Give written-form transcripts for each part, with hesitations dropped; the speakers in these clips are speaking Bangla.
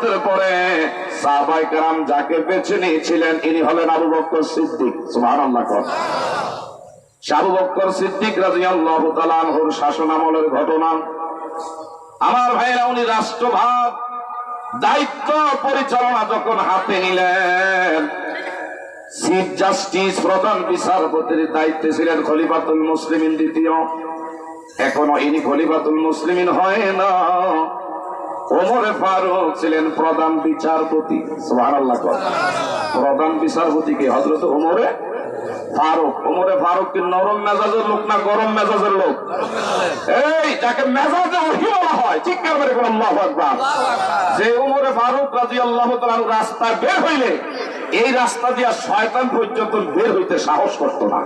নামাজের পরে সাহাবায়ে কেরাম যাকে বেছে নিয়েছিলেন ইনি হলেন আবু বকর সিদ্দিক। সুবহানাল্লাহ। আবু বকর সিদ্দিক রাদিয়াল্লাহু তাআলা আনহুর শাসন আমলের ঘটনা। আমার ভাইরা, উনি রাষ্ট্রভার দায়িত্ব পরিচালনা যখন হাতে নিলেন, চিফ জাস্টিস প্রধান বিচারপতির দায়িত্বে ছিলেন খলিফাতুল মুসলিমিন দ্বিতীয়। এখনো ইনি খলিফাতুল মুসলিমিন হয় না, ওমরে ফারুক ছিলেন প্রধান বিচারপতি। সুবহানাল্লাহ। প্রধান বিচারপতি কে? হযরত ওমরে ফারুক। ওমরে ফারুক কি নরম মেজাজের লোক না গরম মেজাজের লোক? এই যাকে মেজাজে ওহী বলা হয়, ঠিক করে বলেন আল্লাহু আকবার। যে ওমরে ফারুক রাদিয়াল্লাহু তাআলা রাস্তা বের হইলে এই রাস্তা দিয়া শয়তান পর্যন্ত বের হইতে সাহস করত না।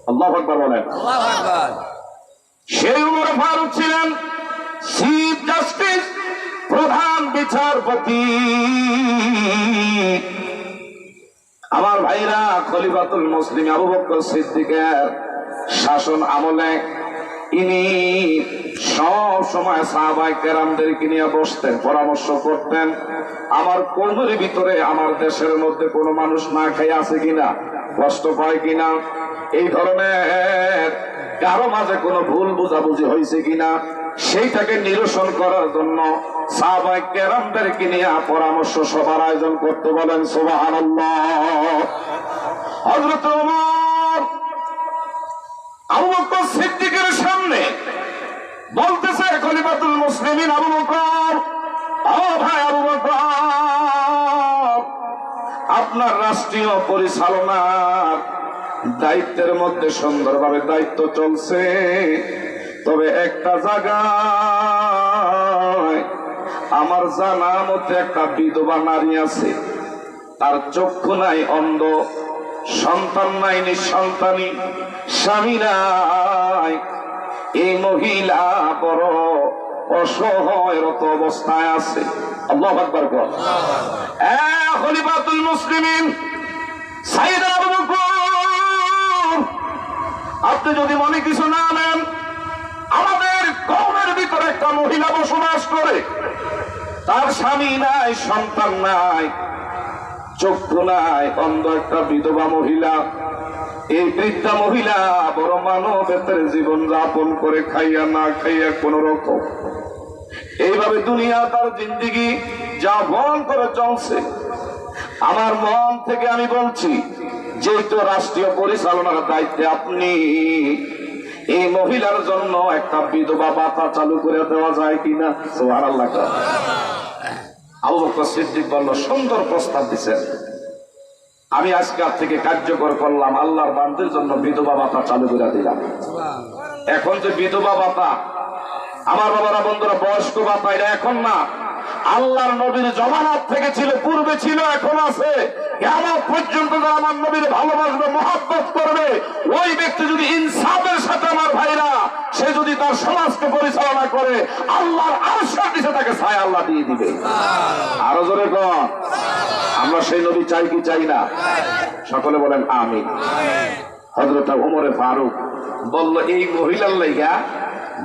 আল্লাহু আকবার বলেন। আল্লাহু আকবার। সেই ওমরে ফারুক ছিলেন চিফ জাস্টিস প্রধান বিচারপতি। আমার ভাইরা, খলিফাতুল মুসলিম আবু বকর সিদ্দিকের শাসন আমলে ইনি সব সময় সাহাবায়ে কেরামদেরকে নিয়ে বসতেন, পরামর্শ করতেন। আমার কৌমের ভিতরে, আমার দেশের মধ্যে কোনো মানুষ না খেয়ে আছে কিনা, কষ্ট পায় কিনা, এই ধরনের কারো মাঝে কোনো ভুল বোঝাবুঝি হয়েছে কিনা, সেইটাকে নিরসন করার জন্য সাহাবায়ে কেরামদেরকে নিয়ে পরামর্শ সভার আয়োজন করতে বলেন। সুবহানাল্লাহ। হযরত ওমর আবু বকর সিদ্দিকের সামনে বলতেছে, খলিফাতুল মুসলিমিন আবু বকর, ও ভাই আবু বকর, আপনার রাষ্ট্রীয় পরিচালনার দায়িত্বের মধ্যে সুন্দরভাবে দায়িত্ব চলছে, তবে একটা জায়গায় আমার জানা মতে একটা বিধবা নারী আছে, তার চক্ষু নাই, অন্ধ, সন্তান নাই, নিঃসন্তানী, স্বামী নাই। এই মহিলা বড় অসহায়রত অবস্থায় আছে। আল্লাহু আকবার। খলিফাতুল মুসলিমিন সাইয়েদনা আবু বকর, আপনি যদি মনে কিছু না নেন, আমাদের কওমের ভিতরে একটা মহিলা বসবাস করে, তার স্বামী নাই, সন্তান নাই, চক্ষু নাই, অন্ধ, একটা বিধবা মহিলা। এই বৃদ্ধা মহিলা বড় মানবেতর জীবন যাপন করে, খাইয়া না খাইয়া কোন রকম এইভাবে দুনিয়া তার জিন্দেগি যাপন করে চলছে। আমার মন থেকে আমি বলছি, যেহেতু রাষ্ট্রীয় পরিচালনার দায়িত্বে আপনি, এই মহিলার জন্য একটা বিধবা ভাতা চালু করে দেওয়া যায় কিনা? সুবহানাল্লাহ। আবু বকর সিদ্দিক বলল, সুন্দর প্রস্তাব দিচ্ছেন, আমি আজকাল থেকে কার্যকর করলাম, আল্লাহর বান্দার জন্য বিধবা ভাতা চালু করে দিলাম। এখন যে বিধবা ভাতা, আমার বাবারা, বন্ধুরা, বয়স্ক ভাতা, এটা এখন না, আল্লাহর নবীর জমানাত থেকে ছিল, পূর্বে ছিল, এখন আছে। কিয়ামত পর্যন্ত যারা আমার নবীর ভালোবাসবে, মহব্বত করবে, ওই ব্যক্তি যদি ইনসাফের সাথে, আমার ভাইরা, সে যদি তার সমাজকে পরিচালনা করে, আল্লাহর আরশের নিচে তাকে ছায়া আল্লাহ দিয়ে দিবে। আরো জোরে কোন, আমরা সেই নবী চাই কি চাই না? সকলে বলেন আমিন। হযরত ওমরে ফারুক বলল, এই মহিলার লাইগা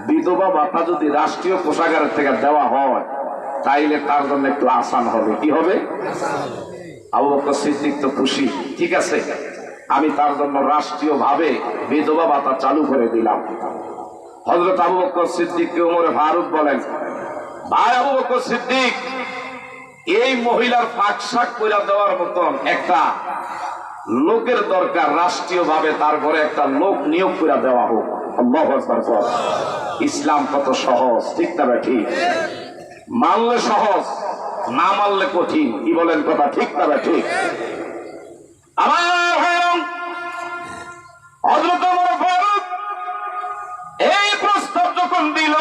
বিধবা ভাতা যদি রাষ্ট্রীয় কোষাগারের থেকে দেওয়া হয়, তাইলে তার জন্য একটু আসান হবে। কি হবে? আবু বকর সিদ্দিক তো খুশি, ঠিক আছে, আমি তার জন্য রাষ্ট্রীয় ভাবে বিধবা ভাতা চালু করে দিলাম। হযরত আবু বকর সিদ্দিককে ওমরে ফারুক বলেন, ভাই আবু বকর সিদ্দিক, এই মহিলার ফাঁকশাক করে দেওয়ার মতন একটা লোকের দরকার, রাষ্ট্রীয় ভাবে তার ঘরে একটা লোক নিয়োগ করে দেওয়া হোক। আল্লাহু আকবার। ইসলাম কত সহজ, ঠিক না? ঠিক, মানলে সহজ, না মানলে কঠিন। কি বলেন কথা, ঠিক না? ঠিক। আমার হযরত ওমর ফারুক এই প্রস্তাব যখন দিল,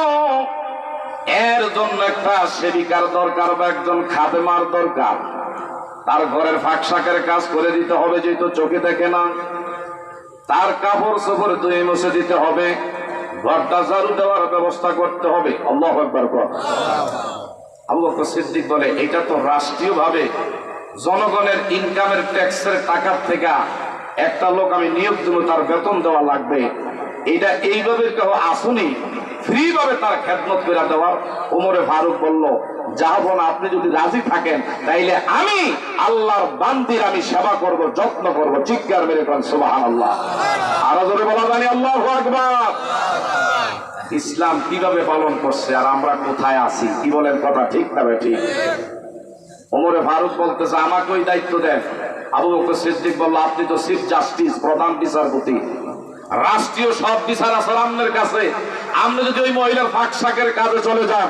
এর জন্য একটা সেবিকার দরকার বা একজন খাদেমার দরকার, তার ঘরের ফাঁকশাকের কাজ করে দিতে হবে, যেহেতু চোখে দেখে না, তার কাপড় চোপড় ধুয়ে মুছে দিতে হবে, ঘরটা ঝাড়ু দেওয়ার ব্যবস্থা করতে হবে। আল্লাহু আকবার। আবু বকর সিদ্দিক বলে, এটা তো রাষ্ট্রীয় ভাবে জনগণের ইনকামের ট্যাক্সের টাকার থেকে একটা লোক আমি নিয়োগ দেবো, তার বেতন দেওয়া লাগবে, এটা এইভাবে কেউ আসুনি, ফ্রি ভাবে তার খেদমত করে দেওয়ার। ওমরে ফারুক বলল, যাবো না, আপনি যদি রাজি থাকেন তাইলে আমি আল্লাহর বান্দির আমি সেবা করব, যত্ন করব। চিৎকার মেরে কোন সুবহানাল্লাহ। আরো জোরে বলা জানি আল্লাহু আকবার। ইসলাম কিভাবে পালন করছে আর আমরা কোথায় আছি? কি বলেন, কথা ঠিক না ঠিক? ওমরে ফারুক বলতেছে আমাকে ওই দায়িত্ব দেন। আবু বকর সিদ্দিক বলল আপনি তো চিফ জাস্টিস, প্রধান বিচারপতি, রাষ্ট্রীয় সব বিচার আছে আপনার কাছে। আপনি যদি ওই মহিলার ফাঁক শাকের কাজে চলে যান,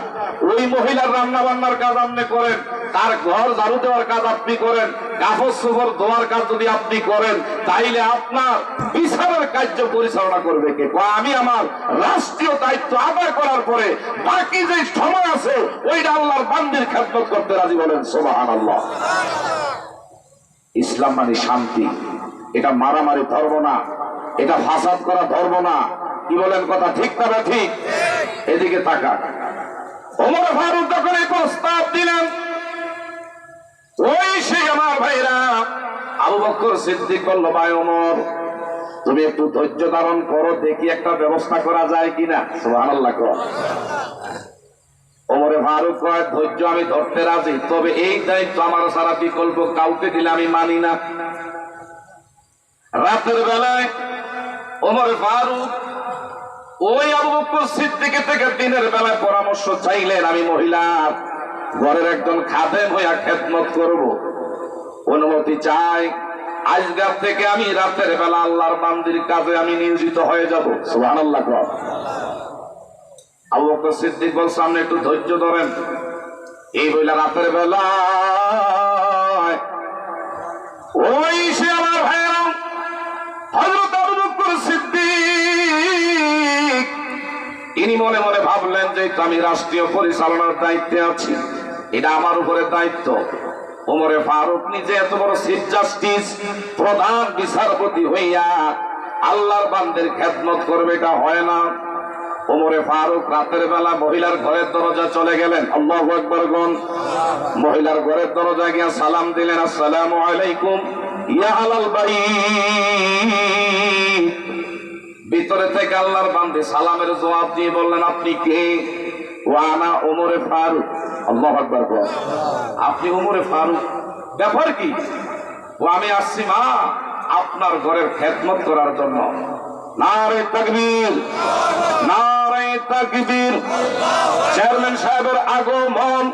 ওই মহিলার রান্না বান্নার কাজ আপনি করেন, তার ঘর ঝাড়ু দেওয়ার কাজ আপনি করেন, কাপড় চোপড় ধোয়ার কাজ যদি আপনি করেন, তাইলে আপনার বিচারের কার্য পরিচালনা করবে কে? আমি আমার রাষ্ট্রীয় দায়িত্ব আদায় করার পরে বাকি যে সময় আছে ওইটা আল্লাহর বান্দির খেদমত করতে রাজি। বলেন সুবহানাল্লাহ। ইসলাম মানে শান্তি। এটা মারামারি ধর্ম না, এটা ফাসাদ করা ধর্ম না। কি বলেন, কথা ঠিক না ঠিক? এদিকে তাকান। ওমর ফারুক যখন এই প্রস্তাব দিলেন, ওই সেই আমার ভাইরা আবু বকর সিদ্দিক বলল ভাই ওমর তুমি একটু ধৈর্য ধারণ করো, দেখি একটা ব্যবস্থা করা যায় কিনা। সুবহানাল্লাহ। ওমরে ফারুক কয় ধৈর্য আমি ধরতে রাজি, তবে এই দায়িত্ব আমার সারা বিকল্প কাউকে দিলে আমি মানি না। রাতের বেলায় ওমরে ফারুক ওই আবু বকর সিদ্দিকের থেকে দিনের বেলায় পরামর্শ চাইলেন, আমি মহিলার ঘরের একজন খাদেম হইয়া খেদমত করব, অনুমতি চাই। আজকাল থেকে আমি রাতের বেলা আল্লাহর বান্দির কাজে আমি নিয়োজিত হয়ে যাব। সুবহানাল্লাহ। আবু বকর সিদ্দিক বলছে আপনি একটু ধৈর্য ধরেন। এই বইলা রাতের বেলা ওই সে আমার ভাইরা হযরত আবু বকর সিদ্দিক ইনি মনে মনে ভাবলেন যে আমি রাষ্ট্রীয় পরিচালনার দায়িত্বে আছি, এটা আমার উপরে দায়িত্ব। ওমরে ফারুক নিজে এত বড় চিফ জাস্টিস, প্রধান বিচারপতি হইয়া আল্লাহর বান্দির খেদমত করবে, এটা হয় না। ওমরে ফারুক রাতের বেলা মহিলার ঘরের দরজা চলে গেলেন। আল্লাহু আকবার গন। মহিলার ঘরের দরজা গিয়া সালাম দিলেন, আসসালামু আলাইকুম ইয়া আহলাল বাইত। ভিতরে থেকে আল্লাহর বান্দী সালামের জবাব দিয়ে বললেন আপনি কে? ওয়া আনা ওমরে ফারুক। আল্লাহু আকবার গন। আপনি ওমরে ফারুক, ব্যাপার কি? ও আমি আসছি মা আপনার ঘরের খেদমত করার জন্য। নারে তাকবীর, নারে তাকবীর। চেয়ারম্যান সাহেবের আগমন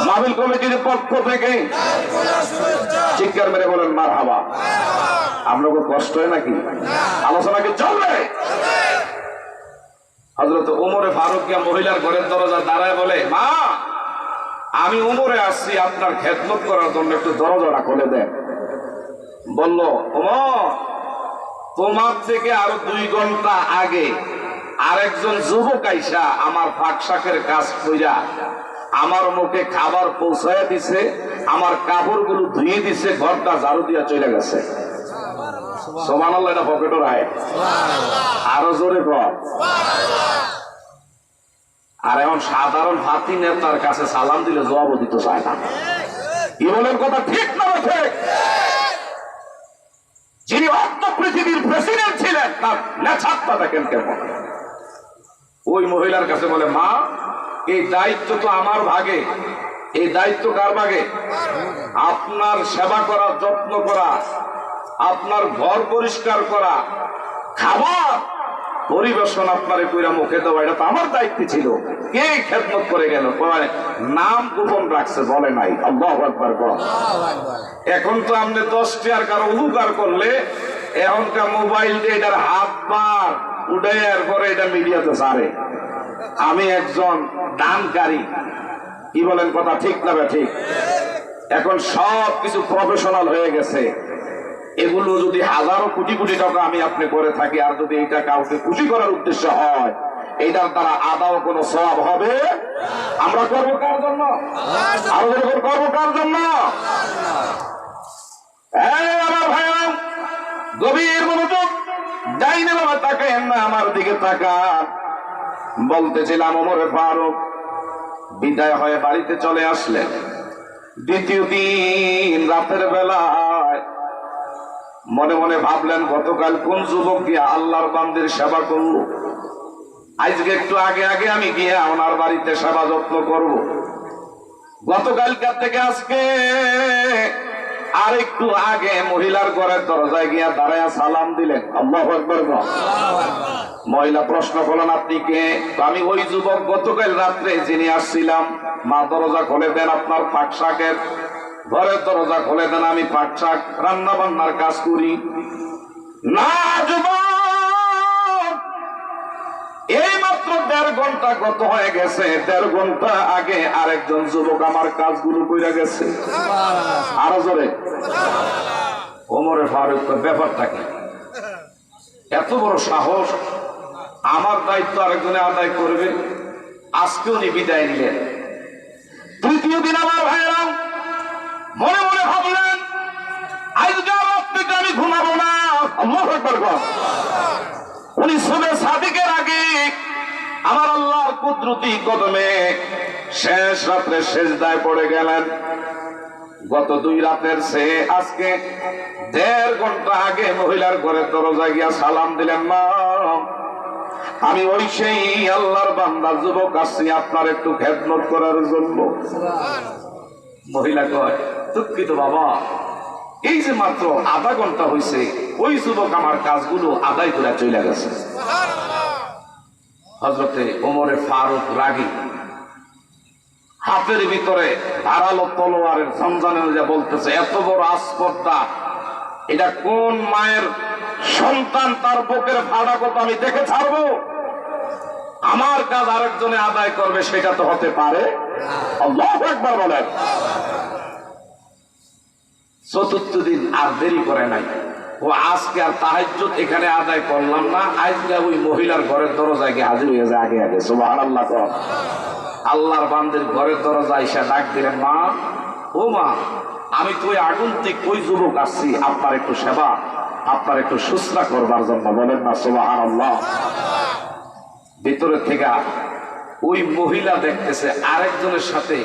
মাহফিল কমিটির পক্ষ থেকে চিৎকার মেরে বলেন মারহাবা। আপনাকে কষ্ট হয় নাকি? আলোচনা কি চলবে? হযরত ওমরে ফারুক মহিলার ঘরের দরজা দাঁড়ায় বলে মা আমি ওমরে আসছি আপনার খেদমত করার জন্য, একটু দরজাটা খুলে দেন। বলল ওমর তোমার থেকে আরো 2 ঘন্টা আগে আরেকজন যুবক আইসা আমার ফাঁক শাকের কাজ কইরা আমার মুখে খাবার পৌঁছায় দিছে, আমার কাপড়গুলো ধুয়ে দিছে, ঘরটা ঝাড়ু দিয়া চলে গেছে। সুবহানাল্লাহ। এটা পকেটও রায়। আরো জোরে কর। আর এখন সাধারণ ফাতি নেতার কাছে সালাম দিলে জবাবও দিতে চায় না। কি বলেন, কথা ঠিক না ঠিক? যিনি অর্ধ পৃথিবীর প্রেসিডেন্ট ছিলেন তার নেছাত্তা দেখেন কেমন। ওই মহিলার কাছে বলে মা এই দায়িত্ব তো আমার ভাগে। এই দায়িত্ব কার ভাগে? আপনার সেবা করা, যত্ন করা, আপনার ঘর পরিষ্কার করা, খাবার পরিবেশন আপনার কইরা মুখে দেওয়া, এটা তো আমার দায়িত্ব ছিল। কে খেদমত করে গেল? নাম গোপন রাখছে, বলে নাই। আল্লাহু আকবার। এখন তো আপনি 10টি আর কারো উপকার করলে এখনকার মোবাইল দিয়ে এটার হাত বার উঠে এরপরে এটা মিডিয়াতে ছাড়ে আমি একজন দানকারী। কি বলেন, কথা ঠিক না ঠিক? এখন সব কিছু প্রফেশনাল হয়ে গেছে। এগুলো যদি হাজারো কোটি কোটি টাকা আমি আপনি করে থাকি, আর যদি এটা কাউকে খুশি করার উদ্দেশ্য হয়, এটার দ্বারা আদাও কোনো সওয়াব হবে? আমরা করবো কার জন্য? আরো করবো কার জন্য? আমার ভাইয়া গভীর মনোযোগ, ডাইনে বাবা তাকায়েন না, আমার দিকে তাকান। বলতেছিলাম ওমরে ফারুক বিদায় হয়ে বাড়িতে চলে আসলেন। দ্বিতীয় দিন রাতের বেলায় মনে মনে ভাবলেন গতকাল কোন যুবক গিয়া আল্লাহর বান্দির সেবা করলো, আজকে একটু আগে আগে আমি গিয়ে ওনার বাড়িতে সেবা যত্ন করব। গতকালকার থেকে আজকে আর একটু আগে মহিলার ঘরের দরজায় গিয়া দাঁড়ায় সালাম দিলেন। আল্লাহু আকবার। মহিলা প্রশ্ন করলেন, আপনি কে? আমি ওই যুবক গতকাল রাত্রে যিনি আসছিলাম। মা দরজা খুলে দেন, আপনার পাক শাকের ঘরের দরজা খুলে দেন, আমি পাক শাক রান্না বান্নার কাজ করি। না যুবক, এই মাত্র 1.5 ঘন্টা গত হয়ে গেছে, 1.5 ঘন্টা আগে আরেকজন যুবক আমার কাজগুলো কইরা গেছে। আরো জোরে। ওমরে ফারুক, ব্যাপারটা কি? এত বড় সাহস! আমার দায়িত্ব আরেকজনে আদায় করবে, আজকে উনি বিদায় নিলেন। তৃতীয় দিন আমার ভাইয়েরা মনে মনে ভাবলেন, আজকে রাত্রিতে আমি ঘুমাবো না। আল্লাহু আকবার। উনি সুবে সাদিকের আগে আমার আল্লাহর কুদরতি কদমে শেষ রাত্রে সেজদায় পড়ে গেলেন। গত 2 রাতের সে আজকে 1.5 ঘন্টা আগে মহিলার ঘরের দরজায় গিয়া সালাম দিলেন, মা আমি ওই সেই আল্লাহর বান্দা যুবক আসছি আপনার একটু খেদমত করার জন্য। মহিলা কয়, দুঃখিত বাবা, এই যে মাত্র আধা ঘন্টা হয়েছে, ওই যুবক আমার কাজগুলো আদায় করে চলে গেছে। হযরতে ওমরে ফারুক রাগী, হাতের ভিতরে ধারালো তলোয়ারের ঝনঝনে বলতেছে, এত বড় আসপর্দা, এটা কোন মায়ের সন্তান তার বুকের ফাড়া কথা আমি দেখে ছাড়বো? আমার কাজ আরেকজনে আদায় করবে, সেটা তো হতে পারে? আল্লাহু আকবার বলেন। চতুর্থ দিন আর দেরি করে নাই, ও আজকে আর তাহাজ্জুদ এখানে আদায় করলাম না, আজকে ওই মহিলার ঘরের দরজায় গিয়ে হাজির হয়ে যায় আগে আগে। সুবহানাল্লাহ। আল্লাহর বান্দের ঘরের দরজায় এসে ডাক দিলেন, মা, ও মা, আমি তো ওই আগন্তুক ওই যুবক আসছি আপনার একটু সেবা, আপনার একটু শুশ্রূষা করবার জন্য। বলেন না সুবহানাল্লাহ। ভিতরে থেকে ওই মহিলা দেখতেছে আরেকজনের সাথে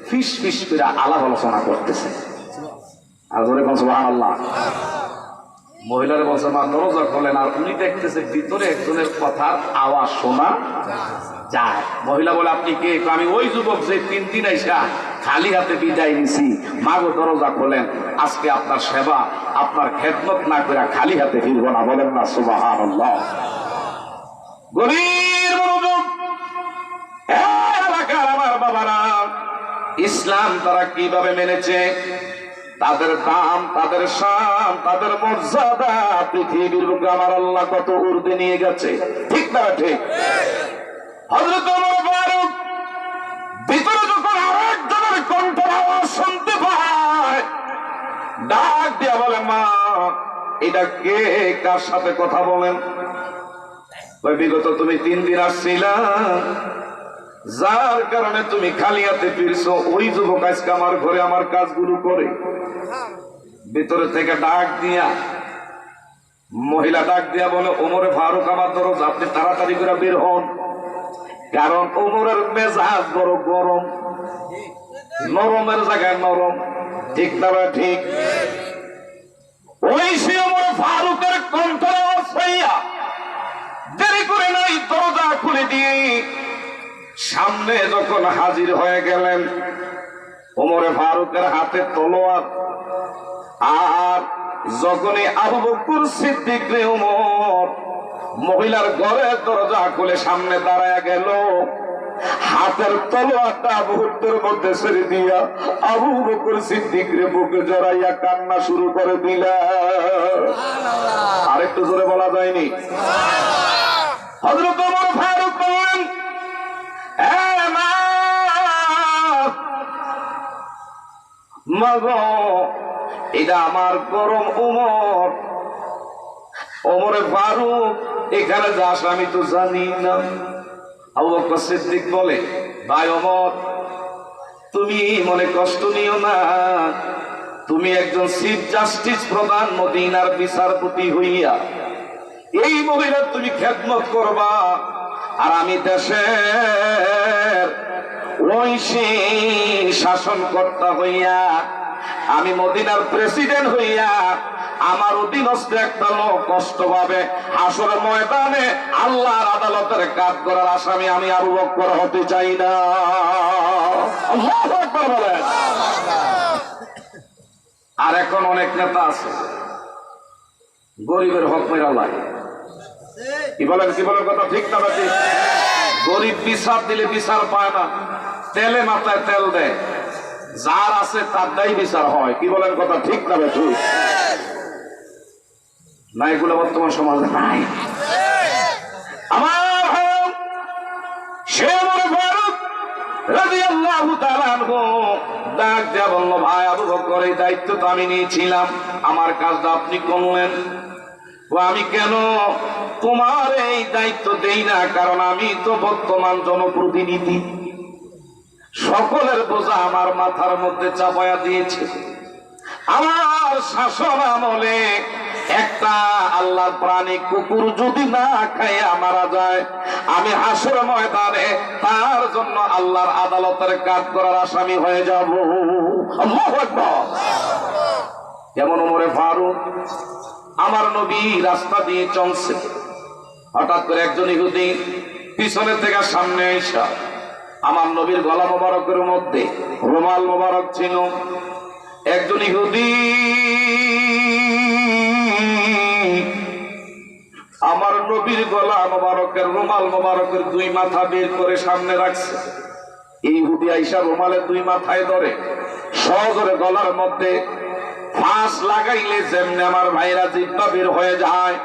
ফিস ফিস করে আলাপ আলোচনা করতেছে। আর ধরে কোন সুবহানাল্লাহ। মহিলার বলছে, মা দরজা খোলেন। আর উনি দেখতেছে ভিতরে একজনের কথার আওয়াজ শোনা যায়। মহিলা বলে, আপনি কে? আমি ওই যুবক যে 3 দিন আইসা খালি হাতে বিদায় নিছি। মা গো, দরজা খোলেন, আজকে আপনার সেবা, আপনার খেদমত না করে খালি হাতে ফিরবো না। বলেন না সুবহানাল্লাহ। গভীর মনোযোগ। এলাকার আমার বাবারা, ইসলাম তারা কিভাবে মেনেছে, তাদের দাম, তাদের শান, তাদের মর্যাদা পৃথিবীর বুকে আমার আল্লাহ কত ঊর্ধ্বে নিয়ে গেছে। ঠিক না ঠিক? হযরত ওমর ফারুক ভিতরে যখন আরেকজনের কণ্ঠের আওয়াজ শুনতে পায়, ডাক দিয়া বলে, মা, এটা কে? কার সাথে কথা বলেন? ওই বিগত তুমি 3 দিন আসছিলা, যার কারণে তুমি খালি হাতে ফিরছো, ওই যুবক আজকে আমার ঘরে আমার কাজগুলো করে। ভিতরে থেকে ডাক দিয়া মহিলা ডাক দিয়া বলে, ওমরে ফারুক, আমার দরজা, আপনি তাড়াতাড়ি করে বের হন, কারণ ওমরের মেজাজ বড় গরম, নরমের জায়গায় নরম। ঠিক না ঠিক? ওই সে ওমর ফারুকের কণ্ঠের আওয়াজ পাইয়া দেরি করে নাই, দরজা খুলে দিয়ে সামনে যখন হাজির হয়ে গেলেন, ওমরে ফারুকের হাতে তলোয়ার। আর যখনই আবু বকর সিদ্দিক রে ওমর মহিলার ঘরের দরজা খুলে সামনে দাঁড়ায় গেল, হাতের তলোয়ারটা মুহূর্তের মধ্যে ছেড়ে দিয়া আবু বকর সিদ্দিক রে বুকে জড়াইয়া কান্না শুরু করে দিলা। আরেকটু জোরে বলা যায়নি? হযরত ওমর ফারুক বলেন, মাগো, এটা আমার গরম উমর। ওমরে ফারুক, এখানে যাস আমি তো জানি না। আবু বকর সিদ্দিক বলে, ভাই ওমর, তুমি মনে কষ্ট নিও না, তুমি একজন চিফ জাস্টিস, প্রধান মদিনার বিচারপতি হইয়া এই মহিলার তুমি খেদমত করবা, আর আমি দেশের ঐশী শাসনকর্তা হইয়া, আমি মদিনার প্রেসিডেন্ট হইয়া আমার অধীনস্থ একটা লোক কষ্ট পাবে। হাসরের ময়দানে আল্লাহর আদালতের কাঠগড়ার আসামি আমি আবু বকর হতে চাই না। আল্লাহু আকবার বলেন। আর এখন অনেক নেতা আছে গরিবের হক মেরা লাগে। কি বলেন কথা ঠিক না ঠিক? গরিব বিচার দিলে বিচার পায় না, তেলে মাথায় তেল দেয়, যার আছে তার দায়ী বিচার হয়। কি বলেন কথা ঠিক না ঠিক? না, এগুলো বর্তমান সমাজে নাই। আমার সে ফারুক রাদিয়াল্লাহু তাআলা আনহু ডাক দেয়া বলল, ভাই আবু বকর, এই দায়িত্ব তো আমি নিয়েছিলাম, আমার কাজটা আপনি করলেন। ও আমি কেন তোমার এই দায়িত্ব দেই না? কারণ আমি তো বর্তমান জনপ্রতিনিধি, সকলের বোঝা আমার মাথার মধ্যে চাপায়া দিয়েছে। আমার শাসন আমলে একটা আল্লাহর প্রাণী কুকুর যদি না খাইয়া মারা যায়, আমি হাসর ময়দানে তার জন্য আল্লাহর আদালতের কাঠগড়ার আসামি হয়ে যাব। আল্লাহু আকবার। যেমন ওমরে ফারুক, আমার নবী রাস্তা দিয়ে চলছে, হঠাৎ করে একজন ইহুদি পিছনের থেকে সামনে আইসা আমার নবীর গলা মোবারকের মধ্যে রুমাল মোবারক ছিল। একজন ইহুদি আমার নবীর গলা মোবারকের রুমাল মোবারকের দুই মাথা বের করে সামনে রাখছে। এই ইহুদি আইসা রুমালের দুই মাথায় ধরে সজোরে গলার মধ্যে ফাঁস লাগাইলে যেমনি আমার ভাইরা জিহ্বা বের হয়ে যায়,